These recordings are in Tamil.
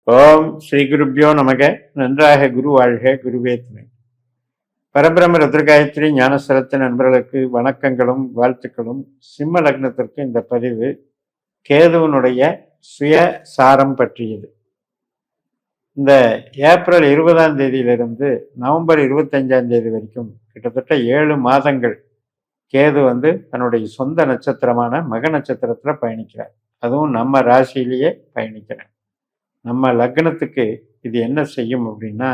ஓம் ஸ்ரீ குருப்யோ நமக. நன்றாக குரு வாழ்க, குருவே துணை. பரபிரம ருத்ரகாயத்ரி ஞானசரத்து நண்பர்களுக்கு வணக்கங்களும் வாழ்த்துக்களும். சிம்ம லக்னத்திற்கு இந்த பதிவு கேதுவனுடைய சுய சாரம் பற்றியது. இந்த ஏப்ரல் 20ஆம் தேதியிலிருந்து நவம்பர் 25ஆம் தேதி வரைக்கும் கிட்டத்தட்ட 7 மாதங்கள் கேது தன்னுடைய சொந்த நட்சத்திரமான மக நட்சத்திரத்துல பயணிக்கிறார். அதுவும் நம்ம ராசியிலேயே பயணிக்கிறார். நம்ம லக்னத்துக்கு இது என்ன செய்யும் அப்படின்னா,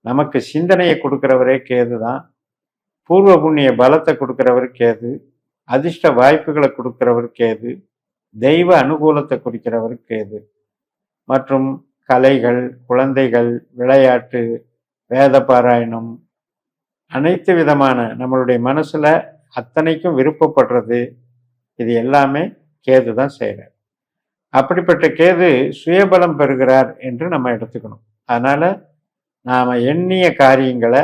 நமக்கு சிந்தனையை கொடுக்கிறவரே கேது தான். பூர்வ புண்ணிய பலத்தை கொடுக்கிறவர் கேது, அதிர்ஷ்ட வாய்ப்புகளை கொடுக்கிறவர் கேது, தெய்வ அனுகூலத்தை குறிக்கிறவர் கேது. மற்றும் கலைகள், குழந்தைகள், விளையாட்டு, வேத பாராயணம், அனைத்து விதமான நம்மளுடைய மனசுல அத்தனைக்கும் விருப்பப்படுறது, இது எல்லாமே கேது தான் செய்கிறார். அப்படிப்பட்ட கேது சுயபலம் பெறுகிறார் என்று நம்ம எடுத்துக்கணும். அதனால நாம எண்ணிய காரியங்களை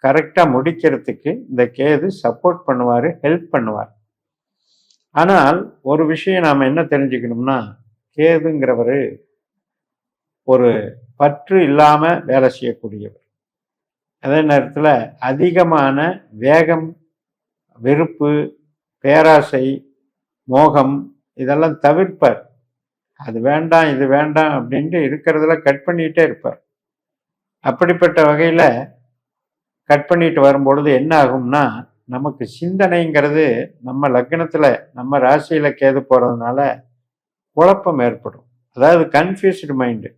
கரெக்டாக முடிக்கிறதுக்கு இந்த கேது சப்போர்ட் பண்ணுவார், ஹெல்ப் பண்ணுவார். ஆனால் ஒரு விஷயம் நாம் என்ன தெரிஞ்சுக்கணும்னா, கேதுங்கிறவர் ஒரு பற்று இல்லாமல் வேலை செய்யக்கூடியவர். அதே நேரத்தில் அதிகமான வேகம், வெறுப்பு, பேராசை, மோகம் இதெல்லாம் தவிர்ப்பார். அது வேண்டாம் இது வேண்டாம் அப்படின்ட்டு இருக்கிறதுல கட் பண்ணிகிட்டே இருப்பார். அப்படிப்பட்ட வகையில் கட் பண்ணிட்டு வரும்பொழுது என்ன ஆகும்னா, நமக்கு சிந்தனைங்கிறது நம்ம லக்னத்தில் நம்ம ராசியில் கேது போகிறதுனால குழப்பம் ஏற்படும். அதாவது கன்ஃபியூஸ்டு மைண்டு.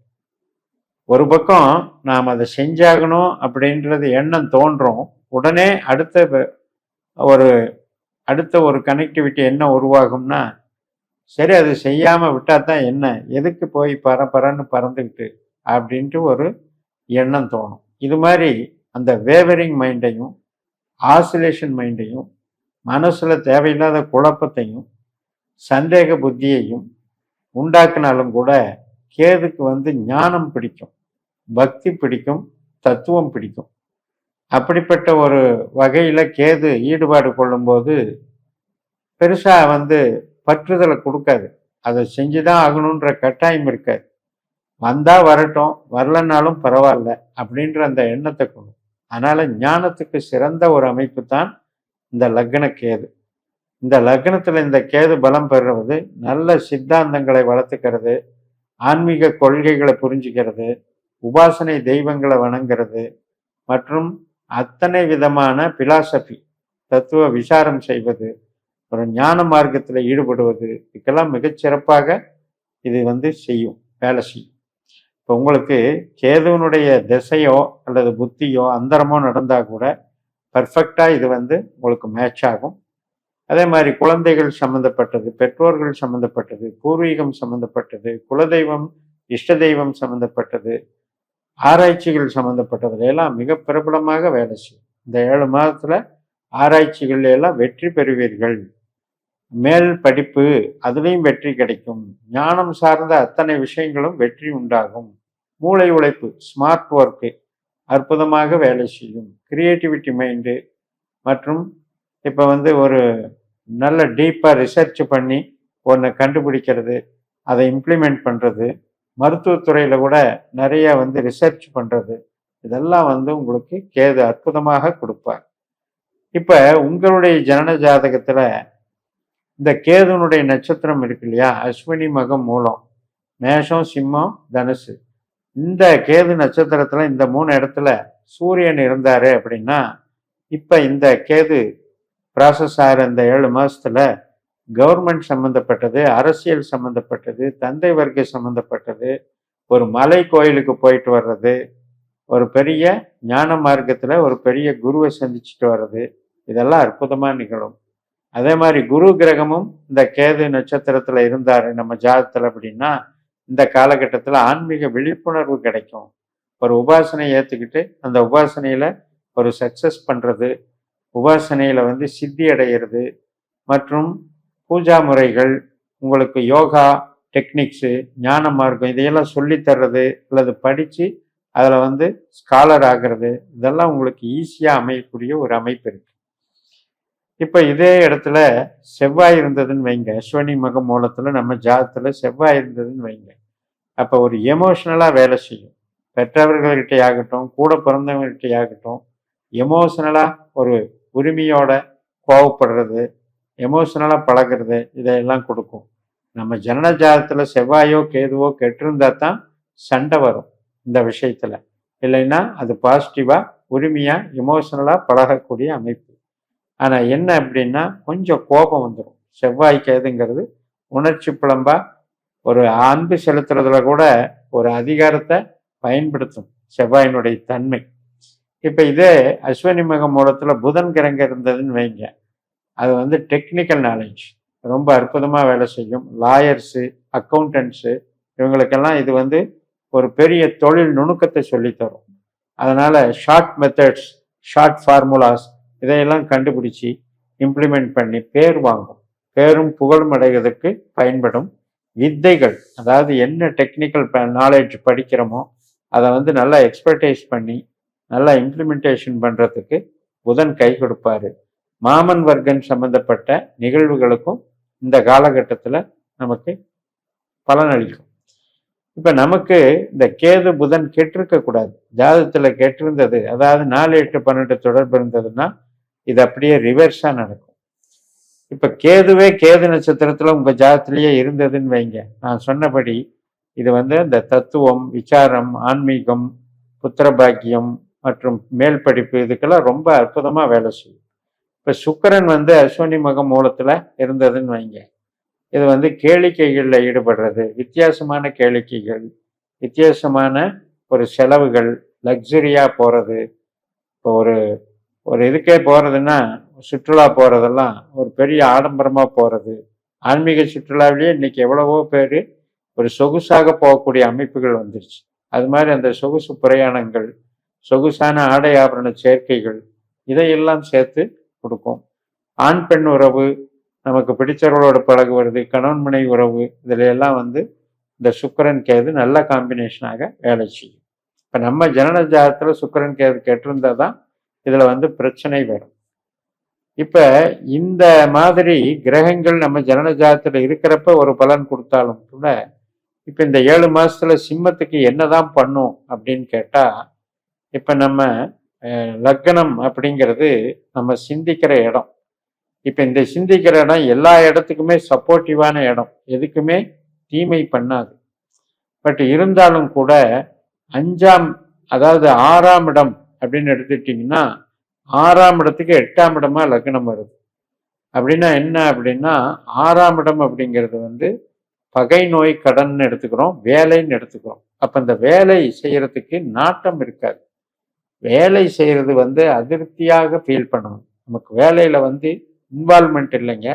ஒரு பக்கம் நாம் அதை செஞ்சாகணும் அப்படின்றது எண்ணம் தோன்றும். உடனே அடுத்த ஒரு கனெக்டிவிட்டி என்ன உருவாகும்னா, சரி அது செய்யாமல் விட்டால் தான் என்ன, எதுக்கு போய் பரன்னு பறந்துக்கிட்டு அப்படின்ட்டு ஒரு எண்ணம் தோணும். இது மாதிரி அந்த வேவரிங் மைண்டையும் ஆசிலேஷன் மைண்டையும் மனசில் தேவையில்லாத குழப்பத்தையும் சந்தேக புத்தியையும் உண்டாக்குனாலும் கூட கேதுக்கு ஞானம் பிடிக்கும், பக்தி பிடிக்கும், தத்துவம் பிடிக்கும். அப்படிப்பட்ட ஒரு வகையில் கேது ஈடுபாடு கொள்ளும்போது பெருசாக பற்றுதலை கொடுக்காது. அதை செஞ்சுதான் ஆகணுன்ற கட்டாயம் இருக்காது. வந்தா வரட்டும், வரலன்னாலும் பரவாயில்ல அப்படின்ற அந்த எண்ணத்தை கொண்டு. அதனால ஞானத்துக்கு சிறந்த ஒரு அமைப்பு தான் இந்த லக்ன கேது. இந்த லக்னத்துல இந்த கேது பலம் பெறுவது நல்ல சித்தாந்தங்களை வளர்த்துக்கிறது, ஆன்மீக கொள்கைகளை புரிஞ்சுக்கிறது, உபாசனை தெய்வங்களை வணங்குறது மற்றும் அத்தனை விதமான பிலாசபி தத்துவ விசாரம் செய்வது, ஒரு ஞான மார்க்கத்தில் ஈடுபடுவது, இதுக்கெல்லாம் மிகச்சிறப்பாக இது செய்யும், வேலை செய்யும். இப்போ உங்களுக்கு கேதுவனுடைய திசையோ அல்லது புத்தியோ அந்தரமோ நடந்தால் கூட பர்ஃபெக்டாக இது உங்களுக்கு மேட்ச் ஆகும். அதே மாதிரி குழந்தைகள் சம்மந்தப்பட்டது, பெற்றோர்கள் சம்மந்தப்பட்டது, பூர்வீகம் சம்மந்தப்பட்டது, குலதெய்வம், இஷ்ட தெய்வம் சம்மந்தப்பட்டது, ஆராய்ச்சிகள் சம்மந்தப்பட்டதுல எல்லாம் மிக பிரபலமாக வேலை செய்யும். இந்த 7 மாதத்தில் ஆராய்ச்சிகள் எல்லாம் வெற்றி பெறுவீர்கள். மேல் படிப்பு அதுலேயும் வெற்றி கிடைக்கும். ஞானம் சார்ந்த அத்தனை விஷயங்களும் வெற்றி உண்டாகும். மூளை உழைப்பு, ஸ்மார்ட் ஒர்க்கு அற்புதமாக வேலை செய்யும். கிரியேட்டிவிட்டி மைண்டு மற்றும் இப்போ ஒரு நல்ல டீப்பாக ரிசர்ச் பண்ணி ஒன்று கண்டுபிடிக்கிறது, அதை இம்ப்ளிமெண்ட் பண்ணுறது, மருத்துவத்துறையில் கூட நிறைய ரிசர்ச் பண்ணுறது, இதெல்லாம் உங்களுக்கு கேது அற்புதமாக கொடுப்பார். இப்போ உங்களுடைய ஜனன ஜாதகத்தில் இந்த கேதுனுடைய நட்சத்திரம் இருக்கு இல்லையா, அஸ்வினி மகம் மூலம், மேஷம், சிம்மம், தனுசு. இந்த கேது நட்சத்திரத்துல இந்த 3 இடத்துல சூரியன் இருந்தாரு அப்படின்னா, இப்ப இந்த கேது ப்ராசஸ் ஆகிற இந்த 7 மாசத்துல கவர்மெண்ட் சம்மந்தப்பட்டது, அரசியல் சம்மந்தப்பட்டது, தந்தை வர்க்க சம்மந்தப்பட்டது, ஒரு மலை கோயிலுக்கு போயிட்டு வர்றது, ஒரு பெரிய ஞான மார்க்கத்துல ஒரு பெரிய குருவை சந்திச்சுட்டு வர்றது, இதெல்லாம் அற்புதமா நிகழும். அதே மாதிரி குரு கிரகமும் இந்த கேது நட்சத்திரத்துல இருந்தாரு நம்ம ஜாதகத்துல அப்படின்னா, இந்த காலகட்டத்தில் ஆன்மீக விழிப்புணர்வு கிடைக்கும். ஒரு உபாசனை ஏற்றுக்கிட்டு அந்த உபாசனையில ஒரு சக்சஸ் பண்றது, உபாசனையில சித்தி அடைகிறது மற்றும் பூஜா முறைகள், உங்களுக்கு யோகா டெக்னிக்ஸு, ஞான மார்க்கம் இதையெல்லாம் சொல்லித்தர்றது அல்லது படித்து அதில் ஸ்காலர் ஆகிறது, இதெல்லாம் உங்களுக்கு ஈஸியாக அமையக்கூடிய ஒரு அமைப்பு இருக்கு. இப்போ இதே இடத்துல செவ்வாய் இருந்ததுன்னு வைங்க, அஸ்வினி மக மூலத்தில் நம்ம ஜாதத்தில் செவ்வாய் இருந்ததுன்னு வைங்க, அப்போ ஒரு எமோஷ்னலாக வேலை செய்யும். பெற்றவர்கள்கிட்டே ஆகட்டும், கூட பிறந்தவங்ககிட்டே ஆகட்டும், எமோஷ்னலாக ஒரு உரிமையோட கோவப்படுறது, எமோஷ்னலாக பழகிறது, இதையெல்லாம் கொடுக்கும். நம்ம ஜனன ஜாதகத்தில் செவ்வாயோ கேதுவோ கெட்டிருந்தா தான் சண்டை வரும் இந்த விஷயத்தில். இல்லைன்னா அது பாசிட்டிவாக உரிமையாக எமோஷ்னலாக பழகக்கூடிய அமைப்பு. ஆனால் என்ன அப்படின்னா கொஞ்சம் கோபம் வந்துடும். செவ்வாய் கேதுங்கிறது உணர்ச்சி புலம்பா ஒரு அன்பு செலுத்துறதுல கூட ஒரு அதிகாரத்தை பயன்படுத்தும் செவ்வாயினுடைய தன்மை. இப்போ இதே அஸ்வினி மக மூலத்தில் புதன் கிரங்க இருந்ததுன்னு வைங்க, அது டெக்னிக்கல் நாலேஜ் ரொம்ப அற்புதமாக வேலை செய்யும். லாயர்ஸு, அக்கௌண்டன்ட்ஸு இவங்களுக்கெல்லாம் இது ஒரு பெரிய தொழில் நுணுக்கத்தை சொல்லித்தரும். அதனால் ஷார்ட் மெத்தட்ஸ், ஷார்ட் ஃபார்முலாஸ் இதையெல்லாம் கண்டுபிடிச்சி இம்ப்ளிமெண்ட் பண்ணி பேர் வாங்கும். பேரும் புகழும் அடைவதற்கு பயன்படும் வித்தைகள், அதாவது என்ன டெக்னிக்கல் நாலேஜ் படிக்கிறோமோ அதை நல்லா எக்ஸ்பர்டைஸ் பண்ணி நல்லா இம்ப்ளிமெண்டேஷன் பண்ணுறதுக்கு புதன் கை கொடுப்பாரு. மாமன் வர்க்கம் சம்பந்தப்பட்ட நிகழ்வுகளுக்கும் இந்த காலகட்டத்தில் நமக்கு பலனளிக்கும். இப்போ நமக்கு இந்த கேது புதன் கெட்டிருக்கக்கூடாது. ஜாதகத்தில் கெட்டிருந்தது, அதாவது 4, 8, 12 தொடர்பு இருந்ததுன்னா இது அப்படியே ரிவர்ஸாக நடக்கும். இப்போ கேதுவே கேது நட்சத்திரத்தில் உங்கள் ஜாதகத்திலேயே இருந்ததுன்னு வைங்க, நான் சொன்னபடி இது இந்த தத்துவம், விசாரம், ஆன்மீகம், புத்திரபாக்கியம் மற்றும் மேல் படிப்பு இதுக்கெல்லாம் ரொம்ப அற்புதமாக வேலை செய்யும். இப்போ சுக்கிரன் அஸ்வினி மக மூலத்தில் இருந்ததுன்னு வைங்க, இது கேளிக்கைகளில் ஈடுபடுறது, வித்தியாசமான கேளிக்கைகள், வித்தியாசமான ஒரு செலவுகள், லக்ஸரியாக போகிறது. இப்போ ஒரு இதுக்கே போகிறதுன்னா சுற்றுலா போகிறதெல்லாம் ஒரு பெரிய ஆடம்பரமாக போகிறது. ஆன்மீக சுற்றுலாவிலேயே இன்னைக்கு எவ்வளவோ பேர் ஒரு சொகுசாக போகக்கூடிய அமைப்புகள் வந்துருச்சு. அது மாதிரி அந்த சொகுசு பிரயாணங்கள், சொகுசான ஆடை ஆபரண சேர்க்கைகள் இதையெல்லாம் சேர்த்து கொடுக்கும். ஆண் பெண் உறவு, நமக்கு பிடிச்சவர்களோட பழகுவது, கணவன் மனைவி உறவு, இதில் எல்லாம் இந்த சுக்கிரன் கேது நல்ல காம்பினேஷனாக வேலை செய்யும். இப்போ நம்ம ஜனன ஜாதகத்தில் சுக்கிரன் கேது கெட்டிருந்தால் தான் இதில் பிரச்சனை வரும். இப்போ இந்த மாதிரி கிரகங்கள் நம்ம ஜனன ஜாதகத்தில் இருக்கிறப்ப ஒரு பலன் கொடுத்தாலும் கூட, இப்போ இந்த 7 மாதத்துல சிம்மத்துக்கு என்னதான் பண்ணும் அப்படின்னு கேட்டால், இப்போ நம்ம லக்னம் அப்படிங்கிறது நம்ம சிந்திக்கிற இடம். இப்போ இந்த சிந்திக்கிற இடம் எல்லா இடத்துக்குமே சப்போர்ட்டிவான இடம், எதுக்குமே தீமை பண்ணாது. பட் இருந்தாலும் கூட 5ஆம், அதாவது 6ஆம் இடம் அப்படின்னு எடுத்துட்டிங்கன்னா, 6ஆம் இடத்துக்கு 8ஆம் இடமா லக்னம் வருது. அப்படின்னா என்ன அப்படின்னா, 6ஆம் இடம் அப்படிங்கிறது பகை நோய் கடன் எடுத்துக்கிறோம், வேலைன்னு எடுத்துக்கிறோம். அப்போ இந்த வேலை செய்யறதுக்கு நாட்டம் இருக்காது. வேலை செய்யறது அதிருப்தியாக ஃபீல் பண்ணணும். நமக்கு வேலையில இன்வால்மெண்ட் இல்லைங்க,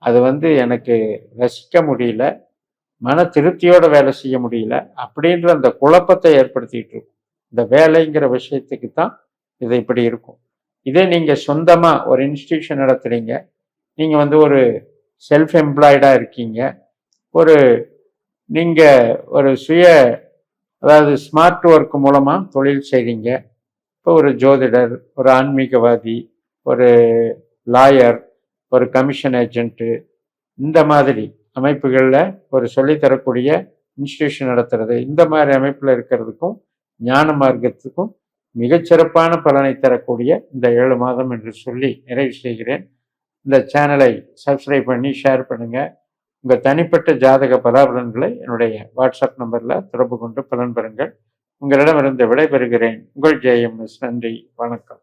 அது எனக்கு ரசிக்க முடியல, மன திருப்தியோட வேலை செய்ய முடியல அப்படின்ற அந்த குழப்பத்தை ஏற்படுத்திட்டு இருக்கும். இந்த வேலைங்கிற விஷயத்துக்கு தான் இது இப்படி இருக்கும். இதே நீங்கள் சொந்தமாக ஒரு இன்ஸ்டிடியூஷன் நடத்துறீங்க, நீங்கள் ஒரு செல்ஃப் எம்ப்ளாய்டாக இருக்கீங்க, நீங்கள் ஒரு அதாவது ஸ்மார்ட் ஒர்க் மூலமாக தொழில் செய்கிறீங்க. இப்போ ஒரு ஜோதிடர், ஒரு ஆன்மீகவாதி, ஒரு லாயர், ஒரு கமிஷன் ஏஜென்ட்டு, இந்த மாதிரி அமைப்புகளில் ஒரு சொல்லித்தரக்கூடிய இன்ஸ்டிடியூஷன் நடத்துறது, இந்த மாதிரி அமைப்பில் இருக்கிறதுக்கும் ஞான மார்க்கத்துக்கும் மிகச்சிறப்பான பலனை தரக்கூடிய இந்த 7 மாதம் என்று சொல்லி நிறைவு செய்கிறேன். இந்த சேனலை சப்ஸ்கிரைப் பண்ணி ஷேர் பண்ணுங்கள். உங்கள் தனிப்பட்ட ஜாதக பலாபலன்களை என்னுடைய வாட்ஸ்அப் நம்பரில் தொடர்பு கொண்டு பலன் பெறுங்கள். உங்களிடமிருந்து விடைபெறுகிறேன். உங்கள் JMS. நன்றி, வணக்கம்.